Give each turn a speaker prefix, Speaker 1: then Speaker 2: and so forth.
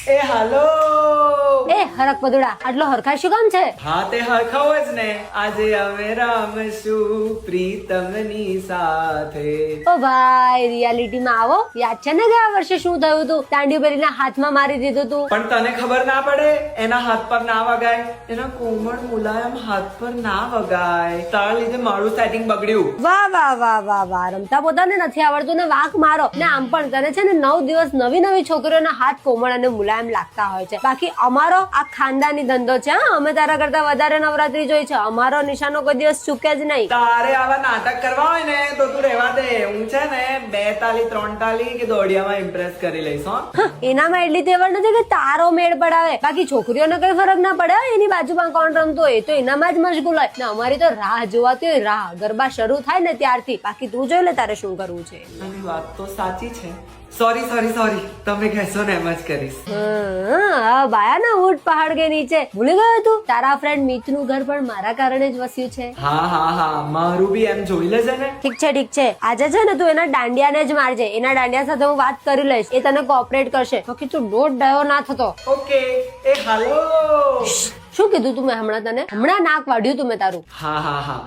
Speaker 1: એ હાલો.
Speaker 2: એ હરક પદુડા, આટલો હરખાય શું કામ છે?
Speaker 1: હા તે હરખાવ જ ને. આજે અમે રમશું પ્રીતમની સાથે.
Speaker 2: ઓ ભાઈ, રિયાલિટીમાં આવો. યાદ છે ને ગયા વર્ષે શું થયું હતું? દાંડી ભરીને હાથમાં મારી દીધું તું.
Speaker 1: પણ તને ખબર ના પડે? એના હાથ પર ના વગાય, એના કોમળ મુલાયમ હાથ પર ના વગાય. તારા લીધે મારું સેટિંગ બગડ્યું.
Speaker 2: વાહ વાહ વાહ વાહ વાહ, રમતા પોતાને નથી આવડતું ને વાંક મારો ને. આમ પણ તને છે ને 9 દિવસ નવી નવી છોકરીઓના હાથ કોમળ અને મુલાયમ લાગતા હોય છે. બાકી અમારો આ ખાનદાની ધંધો છે. હા, અમે તારા કરતા વધારે નવરાત્રી જોઈ છે. અમારો નિશાનો કોઈ દિવસ ચૂકે જ નહીં.
Speaker 1: તારે આવા નાટક કરવા હોય ને તો તું રહેવા દે. હું છે ને 2 તાલી 3 તાલી કે દોડિયામાં ઇમ્પ્રેસ કરી લઈશ. હો,
Speaker 2: એનામાં એટલી તેવડ નથી કે તારો મેળ પડાવે. બાકી છોકરીઓને કઈ ફરક ના પડે. એની બાજુમાં કોણ રમતો હોય તો એનામાં જ મશગુલ હોય ને. અમારી તો રાહ જોવાતી હોય, રાહ. ગરબા શરૂ થાય ને ત્યારથી. બાકી તું જોઈ લે તારે શું કરવું છે.
Speaker 1: તારી વાત તો સાચી છે. સોરી સોરી સોરી, તમે કહેશો ને એમ જ કરીશ.
Speaker 2: બાયા ના ઊંટ પહાડ કે નીચે. ભૂલી ગયો તું? તારા ફ્રેન્ડ મિતનું ઘર પણ મારા કારણે જ વસ્યું છે.
Speaker 1: હા હા હા, મારું બી એમ જોઈ લેજે ને.
Speaker 2: ઠીક છે ઠીક છે. આજે છે ને તું એના દાંડિયાને જ મારજે. એના દાંડિયા સાથે હું વાત કરી લઈશ. એ તને કોઓપરેટ કરશે. બાકી તું દોઢ ડાયો ના થતો.
Speaker 1: ઓકે. એ હાલો.
Speaker 2: શું કીધું તું મેં હમણાં તને? હમણાં નાક વાઢ્યું તું મેં તારું.
Speaker 1: હા હા હા.